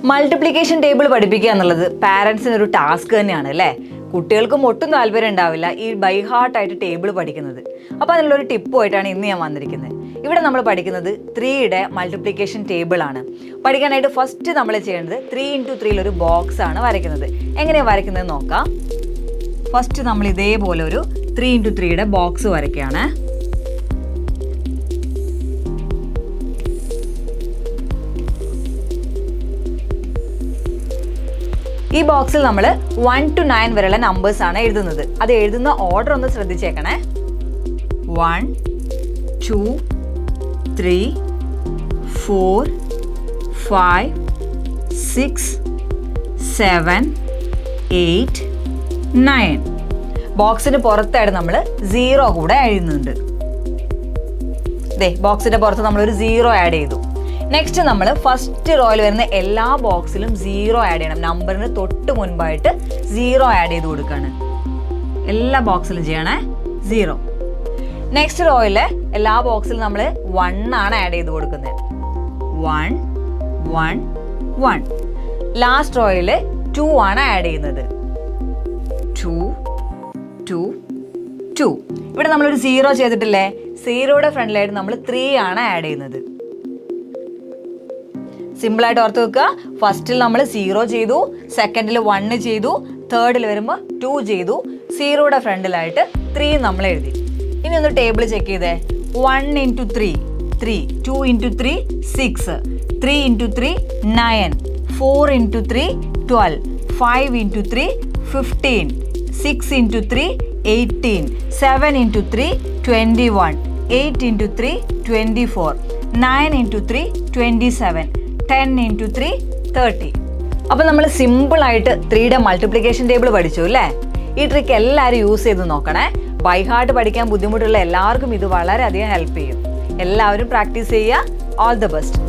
Multiplication table പഠിപ്പിക്കുക എന്നുള്ളത് പാരൻസിന് ഒരു ടാസ്ക് തന്നെയാണ് അല്ലേ. കുട്ടികൾക്കും ഒട്ടും താല്പര്യം ഉണ്ടാവില്ല ഈ ബൈ ഹാർട്ടായിട്ട് ടേബിൾ പഠിക്കുന്നത്. അപ്പോൾ അതിനുള്ളൊരു ടിപ്പുമായിട്ടാണ് ഇന്ന് ഞാൻ വന്നിരിക്കുന്നത്. ഇവിടെ നമ്മൾ പഠിക്കുന്നത് 3യുടെ മൾട്ടിപ്ലിക്കേഷൻ ടേബിൾ ആണ്. പഠിക്കാനായിട്ട് ഫസ്റ്റ് നമ്മൾ ചെയ്യേണ്ടത് 3x3 ഒരു ബോക്സ് ആണ് വരയ്ക്കുന്നത്. എങ്ങനെയാണ് വരയ്ക്കുന്നത് നോക്കാം. ഫസ്റ്റ് നമ്മൾ ഇതേപോലെ ഒരു 3x3യുടെ ബോക്സ് വരയ്ക്കുകയാണ്. ഈ ബോക്സിൽ നമ്മൾ 1 to 9 വരെയുള്ള നമ്പേഴ്സ് ആണ് എഴുതുന്നത്. അത് എഴുതുന്ന ഓർഡർ ഒന്ന് ശ്രദ്ധിച്ചേക്കണേ. 1 2 3 4 5 6 7 8 9. ബോക്സിന് പുറത്തായിട്ട് നമ്മൾ 0 കൂടെ എഴുതുന്നുണ്ട്. ബോക്സിന്റെ പുറത്ത് നമ്മളൊരു 0 ആഡ് ചെയ്തു. നെക്സ്റ്റ് നമ്മൾ ഫസ്റ്റ് റോയിൽ വരുന്ന എല്ലാ ബോക്സിലും 0 ആഡ് ചെയ്യണം. നമ്പറിന് തൊട്ട് മുൻപായിട്ട് 0 ആഡ് ചെയ്ത് കൊടുക്കുകയാണ്. എല്ലാ ബോക്സിലും ചെയ്യണേ 0. നെക്സ്റ്റ് റോയിലെ എല്ലാ ബോക്സിലും നമ്മൾ 1 ആണ് ആഡ് ചെയ്ത് കൊടുക്കുന്നത്. 1 1 1. ലാസ്റ്റ് റോയിൽ 2 ആണ് ആഡ് ചെയ്യുന്നത്. 2 2 2. ഇവിടെ നമ്മളൊരു 0 ചെയ്തിട്ടില്ലേ? 0യുടെ ഫ്രണ്ടിലായിട്ട് നമ്മൾ 3 ആണ് ആഡ് ചെയ്യുന്നത്. സിമ്പിളായിട്ട് ഓർത്ത് വെക്കുക. ഫസ്റ്റിൽ നമ്മൾ 0 ചെയ്തു, സെക്കൻഡിൽ 1 ചെയ്തു, തേർഡിൽ വരുമ്പോൾ 2 ചെയ്തു, 0യുടെ ഫ്രണ്ടിലായിട്ട് 3 നമ്മൾ എഴുതി. ഇനി ഒന്ന് ടേബിൾ ചെക്ക് ചെയ്തേ. 1 into 3 3, 2 into 3 6, 3 into 3 9, 4 into 3 12, 5 into 3 15, 6 into 3 18, 7 into 3 21, 8 into 3 24, 9 into 3 27, 10 into 3 30. അപ്പോൾ നമ്മൾ സിമ്പിളായിട്ട് 3യുടെ മൾട്ടിപ്ലിക്കേഷൻ ടേബിൾ പഠിച്ചു അല്ലേ. ഈ ട്രിക്ക് എല്ലാവരും യൂസ് ചെയ്ത് നോക്കണേ. ബൈ ഹാർട്ട് പഠിക്കാൻ ബുദ്ധിമുട്ടുള്ള എല്ലാവർക്കും ഇത് വളരെയധികം ഹെൽപ്പ് ചെയ്യും. എല്ലാവരും പ്രാക്ടീസ് ചെയ്യുക. All the best.